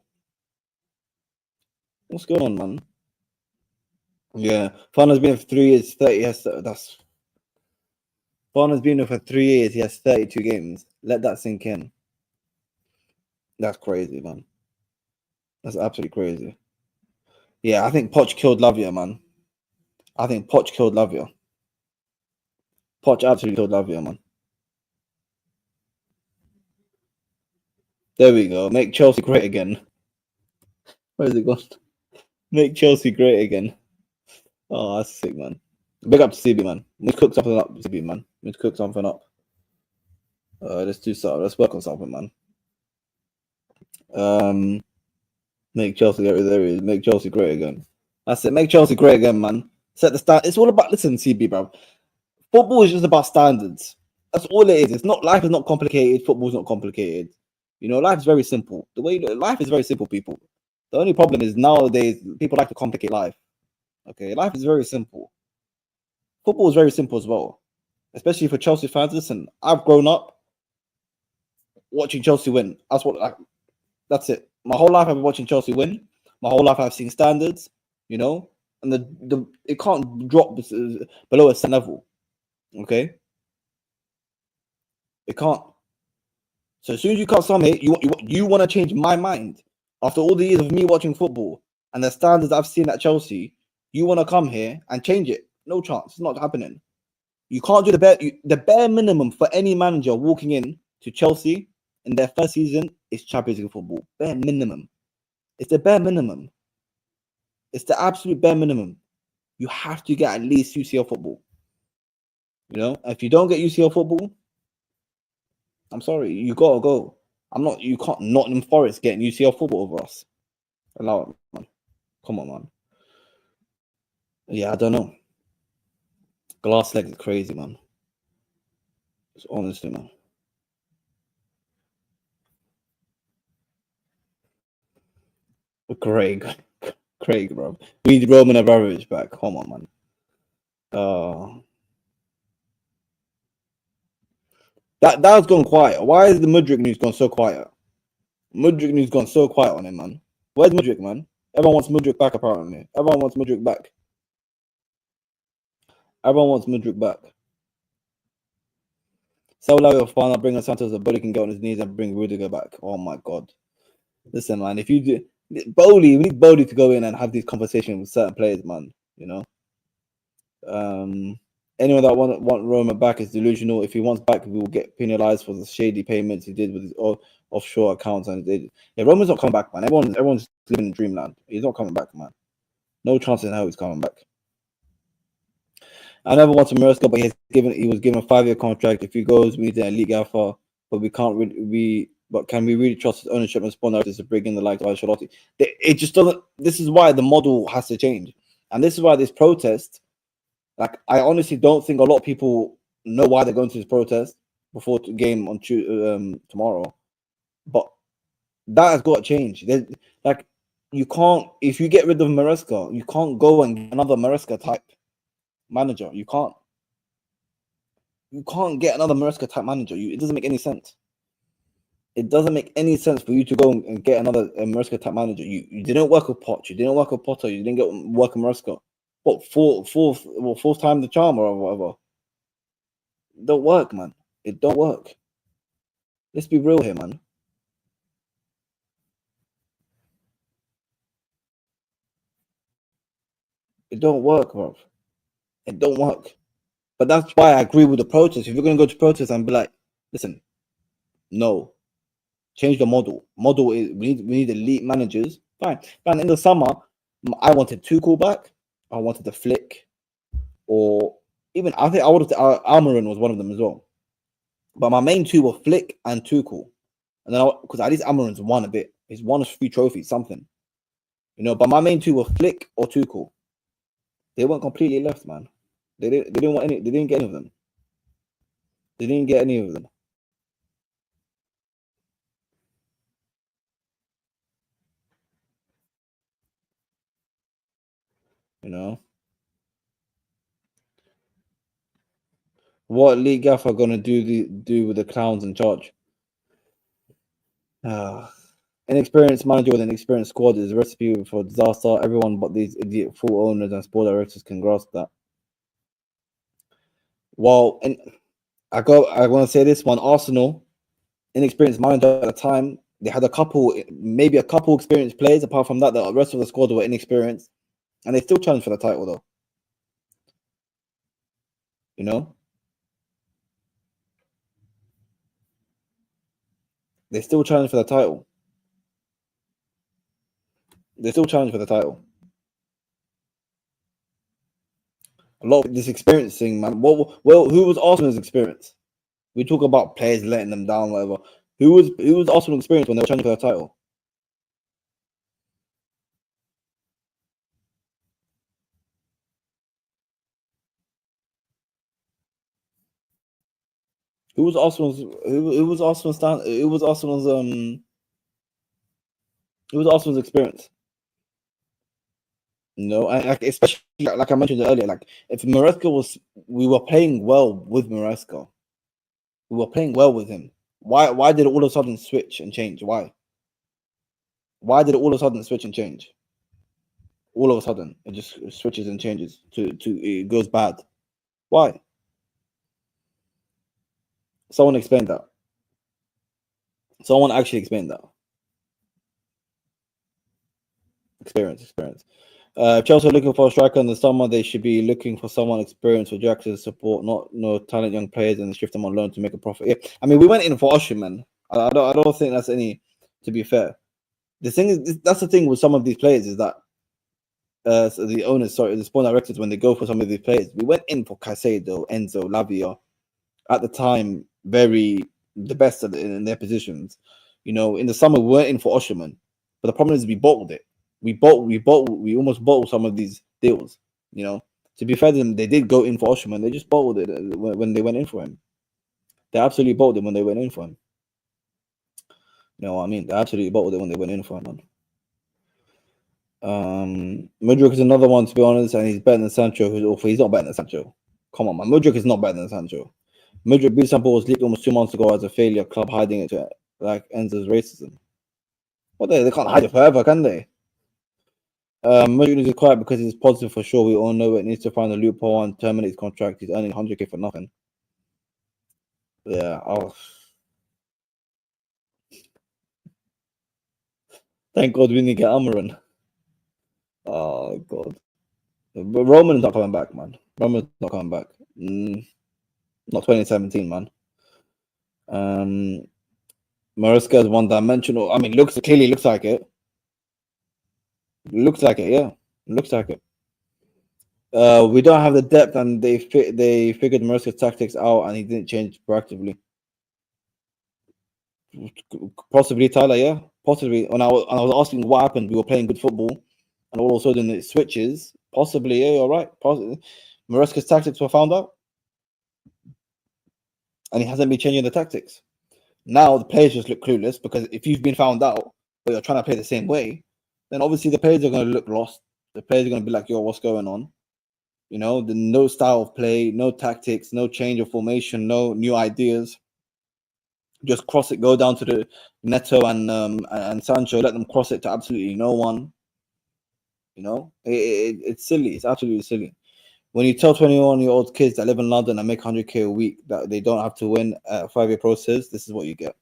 What's going on, man? Yeah, Fana's been for 3 years, 30. That's Fana's been there for 3 years. He has 32 games. Let that sink in. That's crazy, man. That's absolutely crazy. Yeah, I think Poch killed Lavia, man. I think Poch killed Lavia. Poch absolutely killed Lavia, man. There we go. Make Chelsea great again. Where is it gone? Make Chelsea great again. Oh, that's sick, man. Big up to CB, man. Let's cook something up, CB, man. Let's cook something up. Let's do something. Let's work on something, man. Make Chelsea there. Make Chelsea great again. That's it. Make Chelsea great again, man. Set the stand. It's all about CB, bro. Football is just about standards. That's all it is. It's not life is not complicated. Football's not complicated. You know, life is very simple. Life is very simple, people. The only problem is nowadays people like to complicate life. Okay, life is very simple. Football is very simple as well, especially for Chelsea fans. Listen, I've grown up watching Chelsea win. That's it. My whole life I've been watching Chelsea win. My whole life I've seen standards, you know, and the it can't drop below a certain level. Okay, it can't. So as soon as you come some here, you want to change my mind after all the years of me watching football and the standards I've seen at Chelsea. You want to come here and change it? No chance. It's not happening. You can't do the bare minimum for any manager walking in to Chelsea in their first season is Champions League football. Bare minimum. It's the bare minimum. It's the absolute bare minimum. You have to get at least UCL football. You know, if you don't get UCL football, I'm sorry, you gotta go. You can't Nottingham Forest getting UCL football over us. Allow it, man. Come on, man. Yeah, I don't know. Glass legs is crazy, man. It's honestly, man. Craig, bro. We need Roman Abramovich back. Come on, man. That was gone quiet. Why is the Mudryk news gone so quiet? Mudryk news gone so quiet on him, man. Where's Mudryk, man? Everyone wants Mudryk back, apparently. Everyone wants Mudryk back. Everyone wants Mudryk back. So Lavio final bring Santos a Bowley can get on his knees and bring Rudiger back. Oh my god. Listen, man, if you do Bowley, we need Bowley to go in and have these conversations with certain players, man. You know. Anyone that want Roma back is delusional. If he wants back, we will get penalized for the shady payments he did with his offshore accounts. And Roma's not coming back, man. Everyone's living in dreamland. He's not coming back, man. No chance in hell he's coming back. I never wanted Maresca, but he was given a 5-year contract. If he goes, we need an elite gaffer, but we can't really. But can we really trust his ownership and sponsors to bring in the likes of Ancelotti? It just doesn't. This is why the model has to change, and this is why this protest. Like, I honestly don't think a lot of people know why they're going to this protest before the game on tomorrow, but that has got to change. Like, you can't, if you get rid of Maresca, you can't go and get another Maresca type manager. You can't get another Maresca type manager. It doesn't make any sense. It doesn't make any sense for you to go and get another Maresca type manager. You didn't work with Poch, you didn't work with Potter, you didn't work with Maresca. What, fourth time the charm or whatever? It don't work, man. It don't work. Let's be real here, man. It don't work, bro. It don't work. But that's why I agree with the protest. If you're gonna go to protest and be like, listen, no, change the model. Model is we need elite managers. Fine. And in the summer, I wanted Tuchel back. I wanted the Flick, or even I think I would have. Almiron was one of them as well. But my main two were Flick and Tuchel, and then because at least Almiron's won a bit. He's won a few trophies, something, you know. But my main two were Flick or Tuchel. They weren't completely left, man. They didn't want any. They didn't get any of them. They didn't get any of them. You know. What League Gaffer gonna do with the clowns in charge? Inexperienced manager with an experienced squad is a recipe for disaster. Everyone but these idiot full owners and sport directors can grasp that. Well, and I want to say this one: Arsenal, inexperienced manager at the time. They had maybe a couple experienced players. Apart from that, the rest of the squad were inexperienced, and they still challenged for the title, though. You know, they still challenge for the title. They still challenge for the title. A lot of this experiencing, man. Well, who was Arsenal's experience? We talk about players letting them down, whatever. Who was Arsenal experience when they were challenging for the title? Who was Arsenal's? Who was Arsenal's stand? Who was Arsenal's Who was Arsenal's experience? No, and especially like I mentioned earlier, like if Maresca was, we were playing well with Maresca. We were playing well with him. Why did it all of a sudden switch and change? Why? Why did it all of a sudden switch and change? All of a sudden, it just switches and changes to it goes bad. Why? Someone explained that. Someone actually explained that. Experience. Chelsea are looking for a striker in the summer. They should be looking for someone experienced for Jackson's support, not no talent young players, and shift them on loan to make a profit. Yeah, I mean, we went in for Osherman. I don't think that's any. To be fair, the thing is, that's the thing with some of these players is that so the owners, sorry, the sport directors, when they go for some of these players, we went in for Caicedo, Enzo, Lavia, at the time, very the best in their positions. You know, in the summer we weren't in for Osherman, but the problem is we bottled it. We almost bottled some of these deals. You know, to be fair to them, they did go in for Osherman. They just bottled it when they went in for him. They absolutely bottled him when they went in for him. You know what I mean? They absolutely bottled it when they went in for him, man. Mudryk is another one, to be honest, and he's better than Sancho, who's awful. He's not better than Sancho. Come on, man. Mudryk is not better than Sancho. Mudryk beat Sancho was leaked almost 2 months ago as a failure club, hiding it to like Enzo's racism. Well, they can't hide it forever, can they? Mudryk is quiet because he's positive for sure. We all know it needs to find a loophole and terminate his contract. He's earning 100k for nothing. Yeah. Thank God we didn't get Amaran. Oh God. But Roman's not coming back, man. Roman's not coming back. Not 2017, man. Maresca is one dimensional. I mean, clearly looks like it. Looks like it, yeah. Looks like it. We don't have the depth, and they figured Maresca's tactics out, and he didn't change proactively. Possibly Tyler, yeah, possibly. When I was asking what happened, we were playing good football, and all of a sudden it switches. Possibly, yeah, you're right. Possibly, Maresca's tactics were found out, and he hasn't been changing the tactics. Now the players just look clueless because if you've been found out, but you're trying to play the same way, then obviously the players are going to look lost. The players are going to be like, "Yo, what's going on?" You know, no style of play, no tactics, no change of formation, no new ideas. Just cross it, go down to the Neto and Sancho, let them cross it to absolutely no one. You know, it's silly. It's absolutely silly. When you tell 21-year-old kids that live in London and make 100k a week that they don't have to win a 5-year process, this is what you get.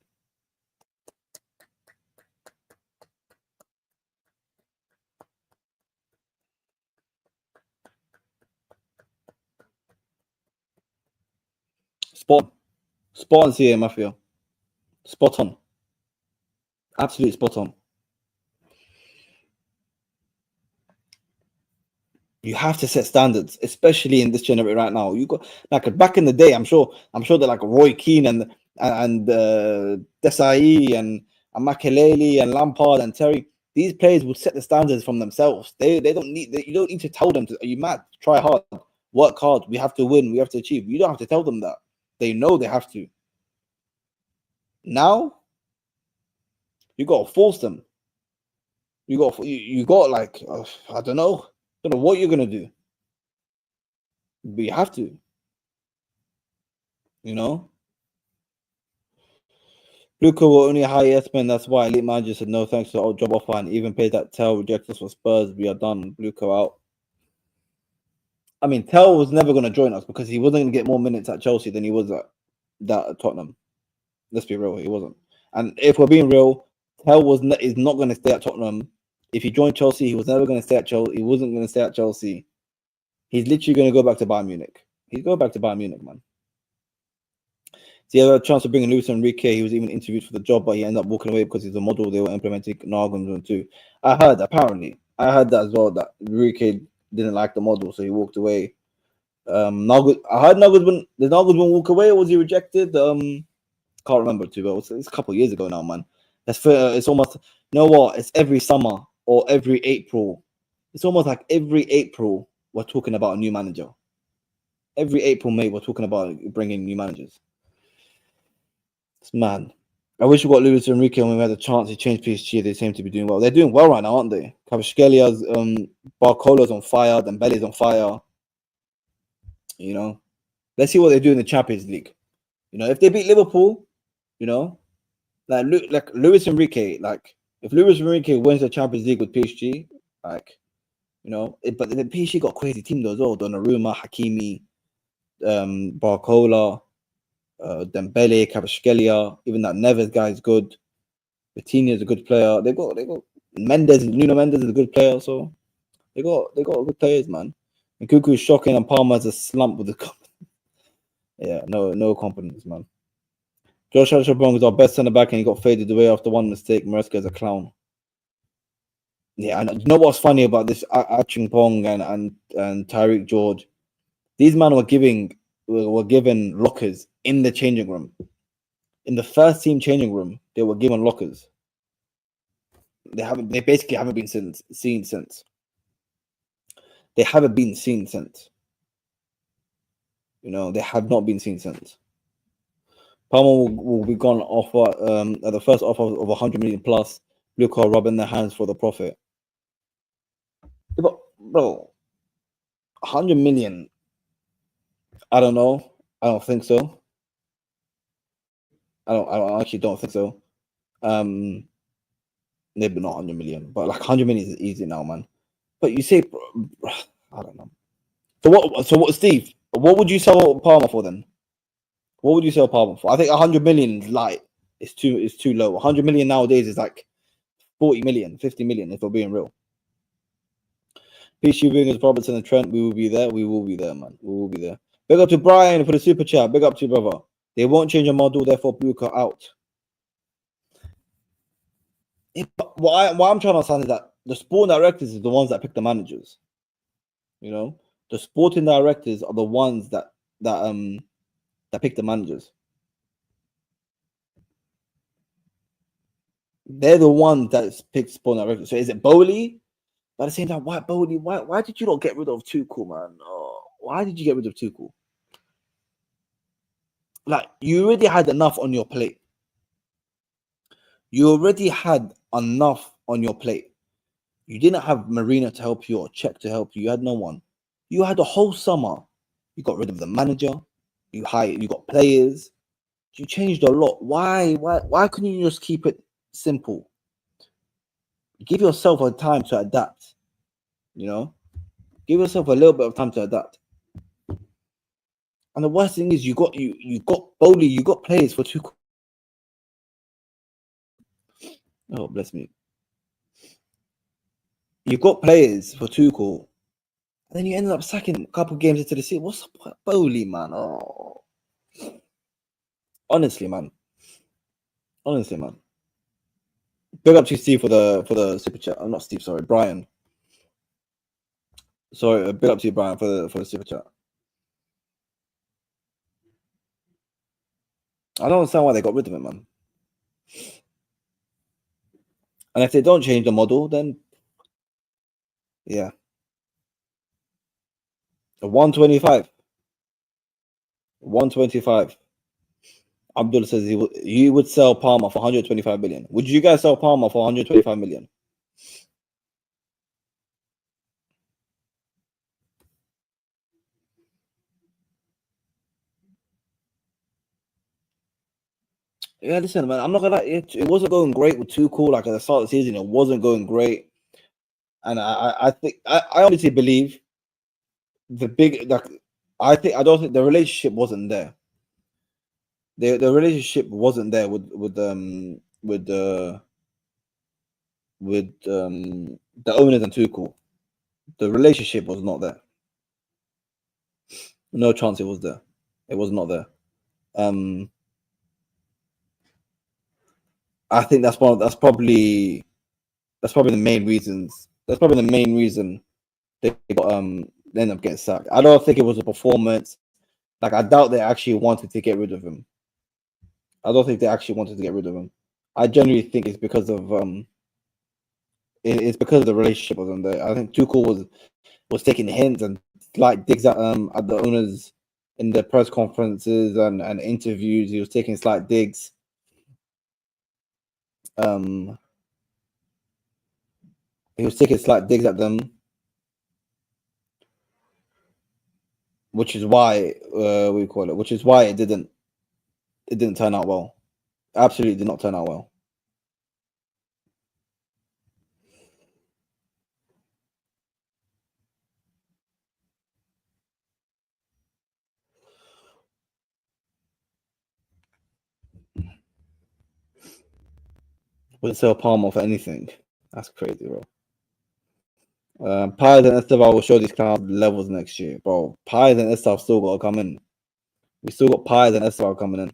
Spot on, CA Mafia. Spot on. Absolutely spot on. You have to set standards, especially in this generation right now. You got like back in the day. I'm sure that like Roy Keane and Desai and Makelele and Lampard and Terry, these players will set the standards from themselves. They don't need. You don't need to tell them to. Are you mad? Try hard, work hard. We have to win. We have to achieve. You don't have to tell them that. They know they have to. Now you got to force them. You got like I don't know what you're gonna do, but you have to. You know. Luca will only hire Espen. That's why elite manager said no thanks to our job offer and even paid that Tell rejects us for Spurs. We are done. Luca out. I mean, Tell was never going to join us because he wasn't going to get more minutes at Chelsea than he was at Tottenham. Let's be real, he wasn't. And if we're being real, Tell is not going to stay at Tottenham. If he joined Chelsea, he was never going to stay at Chelsea. He wasn't going to stay at Chelsea. He's literally going to go back to Bayern Munich. He's going back to Bayern Munich, man. So he had a chance to bring in Luis Enrique. He was even interviewed for the job, but he ended up walking away because he's a model they were implementing Nargons too. I heard that as well, that Enrique didn't like the model, so he walked away. I heard Nagelsmann walk away, or was he rejected? Can't remember too, but it's a couple of years ago now, man. It's almost, you know what? It's every summer or every April. It's almost like every April we're talking about a new manager. Every April, May, we're talking about bringing new managers. It's mad. I wish we got Luis Enrique when we had a chance to change PSG. They seem to be doing well. They're doing well right now, aren't they? Kvaratskhelia, Barcola's on fire. Dembele's on fire. You know, let's see what they do in the Champions League. You know, if they beat Liverpool, you know, like Luis Enrique, like if Luis Enrique wins the Champions League with PSG, like, you know, but the PSG got a crazy team though as well. Donnarumma, Hakimi, Barcola, Dembele, Kvaratskhelia, even that Neves guy is good. Vitinha is a good player. They got Mendes, Nuno Mendes is a good player. So they got good players, man. And Kuku is shocking, and Palmer has a slump with the. Yeah, no confidence, man. Josh Archibong is our best centre back, and he got faded away after one mistake. Maresca is a clown. Yeah, and you know what's funny about this Archibong and Tyreek George? These men were given lockers in the changing room. In the first team changing room, they were given lockers. They basically haven't been seen since. They haven't been seen since. You know, they have not been seen since. Palmer will be gone offer at the first offer of 100 million plus. Blue card rubbing their hands for the profit. Yeah, but bro, 100 million. I don't know. I don't think so. I actually don't think so. Maybe not 100 million, but like 100 million is easy now, man. But you say, I don't know. So what, Steve? What would you sell Palmer for then? What would you sell Palmer for? I think 100 million is light. It's too low. 100 million nowadays is like 40 million, 50 million, if we're being real. PC Wingers, Robertson, and Trent, we will be there. We will be there, man. We will be there. Big up to Brian for the super chat. Big up to you, brother. They won't change the model, therefore Blue cut out. What I'm trying to understand is that the sporting directors are the ones that pick the managers. You know, the sporting directors are the ones that pick the managers. They're the ones that pick sporting directors. So is it Bowley? But at the same time, why Bowley? Why did you not get rid of Tuchel, man? Oh, why did you get rid of Tuchel? Like, you already had enough on your plate. You already had enough on your plate. You didn't have Marina to help you or Czech to help you. You had no one. You had a whole summer. You got rid of the manager. You got players. You changed a lot. Why couldn't you just keep it simple? Give yourself a time to adapt. You know? Give yourself a little bit of time to adapt. And the worst thing is you got Bowley, you got players for Tuchel. Oh, bless me. You got players for Tuchel, and then you ended up sacking a couple games into the season. What's up with Bowley, man? Oh, honestly, man. Big up to Steve for the super chat. I'm not Steve, sorry, Brian. Sorry, big up to you, Brian, for the super chat. I don't understand why they got rid of him, man. And if they don't change the model, then yeah, 125. Abdul says he would sell Palmer for 125 million. Would you guys sell Palmer for 125 million? Yeah, listen, man. I'm not gonna lie. It wasn't going great with Tuchel. Like at the start of the season, it wasn't going great. And I think I honestly believe I don't think the relationship wasn't there. The relationship wasn't there with the owners and Tuchel. The relationship was not there. No chance it was there. It was not there. I think that's probably the main reasons. That's probably the main reason they got they ended up getting sacked. I don't think it was a performance. Like, I doubt they actually wanted to get rid of him. I don't think they actually wanted to get rid of him. I genuinely think it's because of it's because of the relationship wasn't there. I think Tuchel was taking hints and slight digs at the owners in the press conferences and interviews. He was taking slight digs. he was taking slight digs at them, which is why which is why it didn't turn out well. Absolutely did not turn out well. Wouldn't sell Palmer for anything. That's crazy, bro. Pies and Esteval will show these clowns levels next year, bro. Pies and Esteval still got to come in. We still got Pies and Esteval coming in.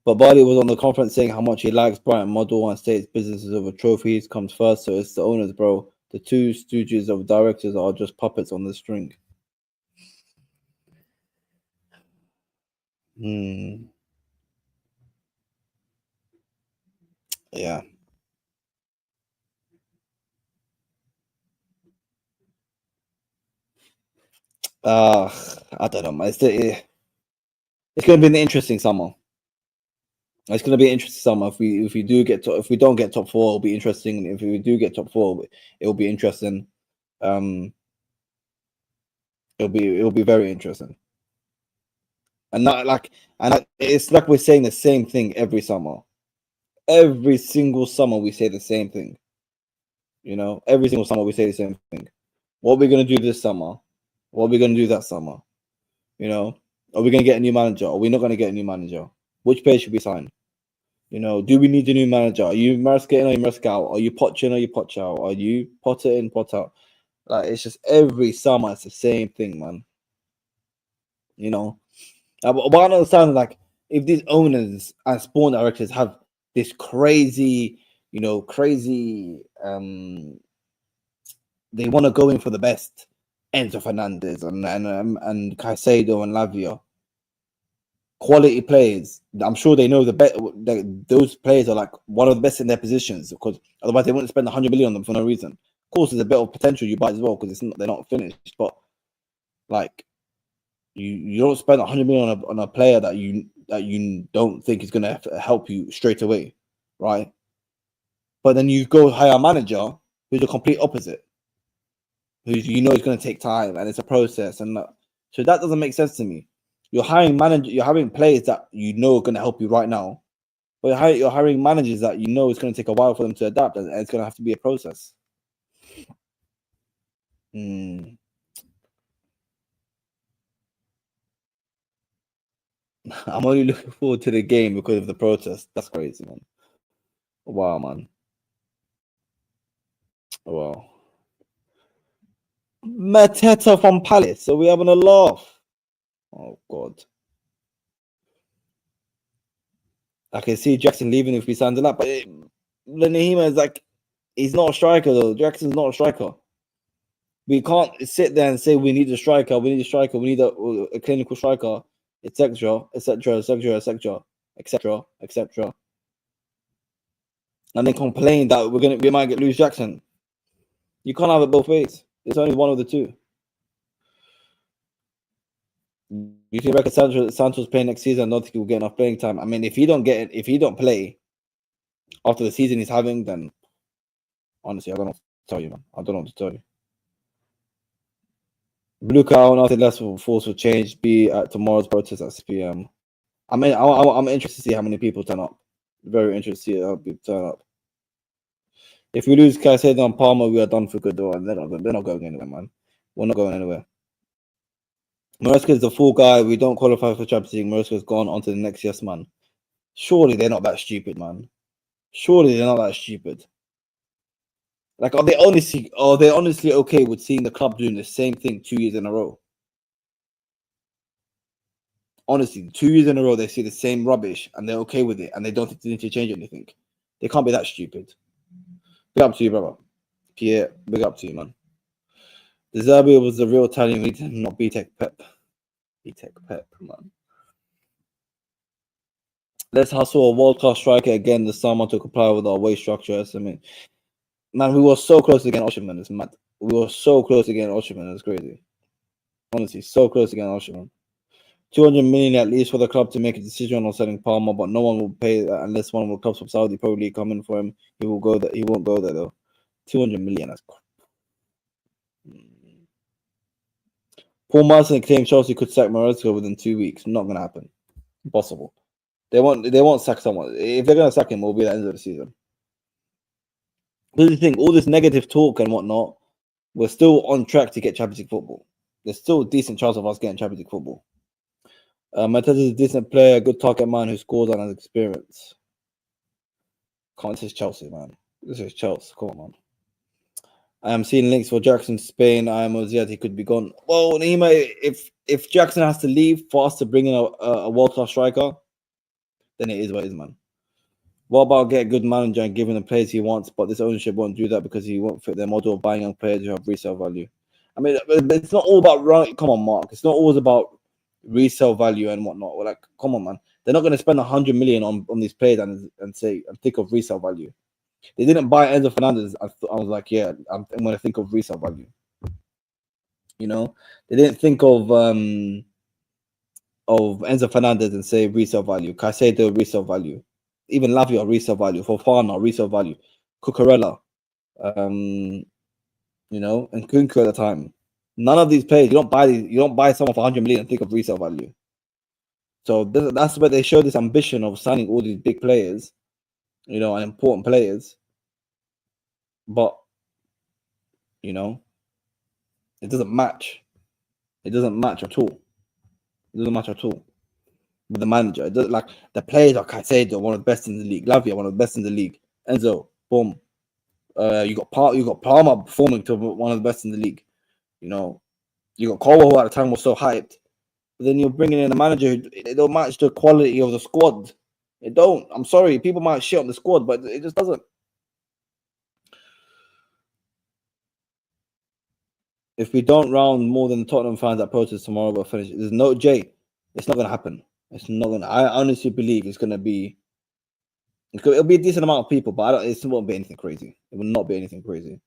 But Barley was on the conference saying how much he likes Brighton model and states businesses over trophies comes first, so it's the owners, bro. The two stooges of directors are just puppets on the string. Yeah. I don't know, man. It's going to be an interesting summer. It's going to be an interesting summer. If we don't get top four, it'll be interesting. If we do get top four, it'll be interesting. It'll be very interesting. And it's like we're saying the same thing every summer. Every single summer we say the same thing. You know, every single summer we say the same thing. What are we going to do this summer? What are we going to do that summer? You know, are we going to get a new manager? Are we not going to get a new manager? Which player should we sign? You know, do we need a new manager? Are you Maresca in or are you Maresca out? Are you Poch in or are you Poch out? Are you Potter in, Potter out? Like, it's just every summer it's the same thing, man. You know, but I don't understand, like, if these owners and sport directors have this crazy, they want to go in for the best. Enzo Fernandez and Caicedo and Lavia, quality players. I'm sure they know those players are like one of the best in their positions, because otherwise they wouldn't spend 100 million on them for no reason. Of course, there's a bit of potential you buy as well, because they're not finished. But like, you don't spend 100 million on a player that you don't think is going to help you straight away, right? But then you go hire a manager who's the complete opposite, who is going to take time and it's a process, and so that doesn't make sense to me. You're hiring players that are going to help you right now, but you're hiring managers that it's going to take a while for them to adapt, and it's going to have to be a process. I'm only looking forward to the game because of the protest. That's crazy, man. Wow, man. Wow. Mateta from Palace. So we're having a laugh. Oh, God. I can see Jackson leaving if we sign the lap, but Nahima is like, he's not a striker, though. Jackson's not a striker. We can't sit there and say we need a striker, we need a clinical striker, etc., etc., etc., etc., etc., etc., and then complain that we might lose Jackson. You can't have it both ways. It's only one of the two. You can reckon Santos playing next season. I don't think he will get enough playing time. I mean, if he don't play after the season he's having, then honestly, I don't know what to tell you, man. I don't know what to tell you. Blue cow, nothing less force will change. Be at tomorrow's protest at 6 p.m. I mean, I'm interested to see how many people turn up. Very interested to see how people turn up. If we lose Caicedo and Palmer, we are done for good. Though, and they're not going anywhere, man. We're not going anywhere. Maresca is the full guy. We don't qualify for Champions League. Maresca's gone on to the next yes, man. Surely they're not that stupid, man. Surely they're not that stupid. Like, are they honestly okay with seeing the club doing the same thing 2 years in a row? Honestly, 2 years in a row they see the same rubbish and they're okay with it, and they don't think they need to change anything. They can't be that stupid. Big up to you, brother. Pierre, big up to you, man. De Zerbi was the real Italian leader, not B-Tech Pep. B-Tech Pep, man. Let's hustle a world-class striker again this summer to comply with our wage structure. I mean, man, we were so close to getting Osherman. It's mad. We were so close to getting Osherman. It's crazy. Honestly, so close to getting Osherman. 200 million at least for the club to make a decision on selling Palmer, but no one will pay that unless one of the clubs from Saudi Pro League come in for him. He will go there. He won't go there though. 200 million. That's Paul Martin claimed Chelsea could sack Maresca within 2 weeks. Not gonna happen. Impossible. They won't sack someone. If they're gonna sack him, it'll be at the end of the season. Here's the thing: all this negative talk and whatnot, we're still on track to get Champions League football. There's still a decent chance of us getting Champions League football. Mateta is a decent player, good target man who scores and has experience. This is Chelsea, man. This is Chelsea. Come on, man. I am seeing links for Jackson to Spain. I am Ziad. He could be gone. Well, Nima, if Jackson has to leave for us to bring in a world-class striker, then it is what it is, man. What about get a good manager and give him the players he wants, but this ownership won't do that because he won't fit their model of buying young players who have resale value. I mean, it's not all about running. Come on, Mark. It's not always about resale value and whatnot. We're like, come on, man. They're not going to spend 100 million on these players and think of resale value. They didn't buy Enzo Fernandez. I was like, yeah, I'm going to think of resale value. You know, they didn't think of Enzo Fernandez and say resale value. Caicedo resale value. Even Lavia resale value. Fofana resale value. Cucurella, you know, and Kunku at the time. None of these players, you don't buy someone for 100 million and think of resale value. So that's where they show this ambition of signing all these big players, you know, and important players. But, you know, it doesn't match. It doesn't match at all. It doesn't match at all with the manager. It doesn't, like, the players are Caicedo, one of the best in the league. Lavia, one of the best in the league. Enzo, boom. You got Palmer performing to one of the best in the league. You know, you got Colwell, who at the time was so hyped. But then you're bringing in a manager who it don't match the quality of the squad. It don't. I'm sorry. People might shit on the squad, but it just doesn't. If we don't round more than Tottenham fans at protest tomorrow, we'll finish. There's no Jay. It's not going to happen. It's not going to. I honestly believe it's going to be. It'll be a decent amount of people, but it won't be anything crazy. It will not be anything crazy.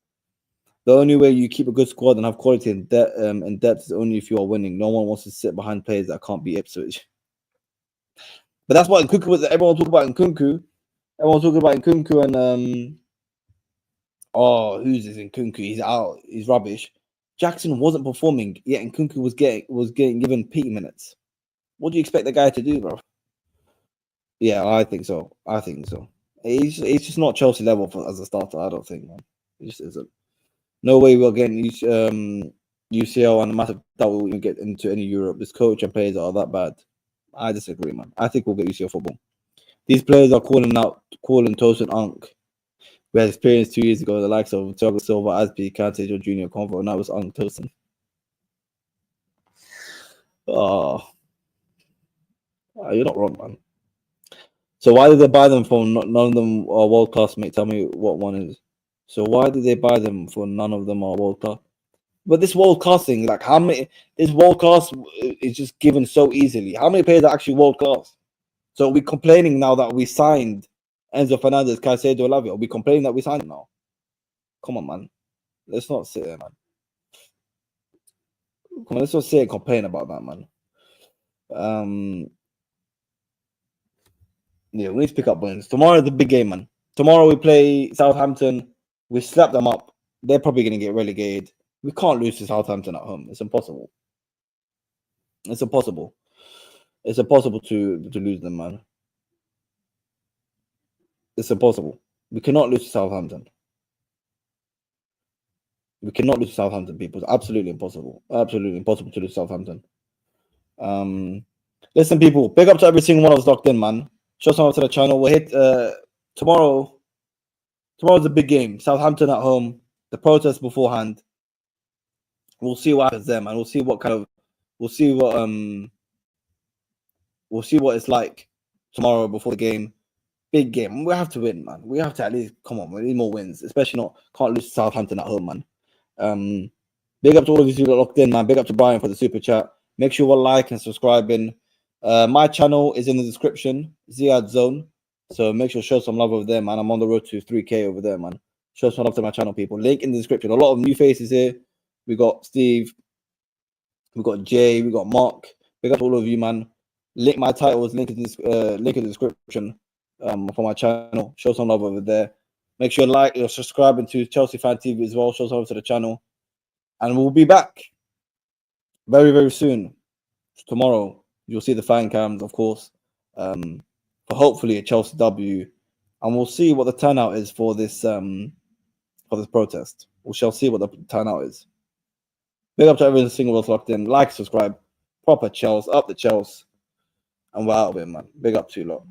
The only way you keep a good squad and have quality and depth is only if you are winning. No one wants to sit behind players that can't be Ipswich. But that's what Nkunku was. Everyone talking about Nkunku. Everyone talking about Nkunku and who's this Nkunku? He's out. He's rubbish. Jackson wasn't performing yet. Nkunku was getting given peak minutes. What do you expect the guy to do, bro? Yeah, I think so. He's just not Chelsea level as a starter. I don't think, man. He just isn't. No way we're getting UCL and a massive double we can get into any Europe. This coach and players are that bad. I disagree, man. I think we'll get UCL football. These players are calling Tosin Unk. We had experience 2 years ago, the likes of Thiago Silva, Aspi, Kante, Junior Convo, now it's Unk Tosin. You're not wrong, man. So why did they buy them for none of them are world class, mate? Tell me what one is. So why did they buy them for none of them are world class? But this world class thing, like how many? This world class is just given so easily. How many players are actually world class? So we're complaining now that we signed Enzo Fernandez, Caicedo, Lavia. Are we complaining that we signed him now? Come on, man. Let's not sit there, man. Come on, let's not sit and complain about that, man. Yeah, we need to pick up wins. Tomorrow is the big game, man. Tomorrow we play Southampton. We slap them up. They're probably going to get relegated. We can't lose to Southampton at home. It's impossible. It's impossible. It's impossible to lose them, man. It's impossible. We cannot lose to Southampton. We cannot lose to Southampton, people. It's absolutely impossible. Absolutely impossible to lose Southampton. Listen, people. Big up to every single one of us locked in, man. Show some up to the channel. We'll hit tomorrow. Tomorrow's a big game. Southampton at home. The protest beforehand. We'll see what happens there, man. We'll see what it's like tomorrow before the game. Big game. We have to win, man. We have to at least come on. We need more wins, especially can't lose to Southampton at home, man. Big up to all of you who got locked in, man. Big up to Brian for the super chat. Make sure you like and subscribing. My channel is in the description, Ziad Zone. So make sure to show some love over there, man. I'm on the road to 3K over there, man. Show some love to my channel, people. Link in the description. A lot of new faces here. We got Steve. We got Jay. We got Mark. Big up to all of you, man. Link my title is link in the description for my channel. Show some love over there. Make sure you're subscribing to Chelsea Fan TV as well. Show some love to the channel. And we'll be back very, very soon. Tomorrow, you'll see the fan cams, of course, for hopefully a Chelsea W. And we'll see what the turnout is for this protest. We shall see what the turnout is. Big up to every single one locked in. Like, subscribe. Proper Chelsea. Up the Chelsea. And we're out of it, man. Big up to you lot.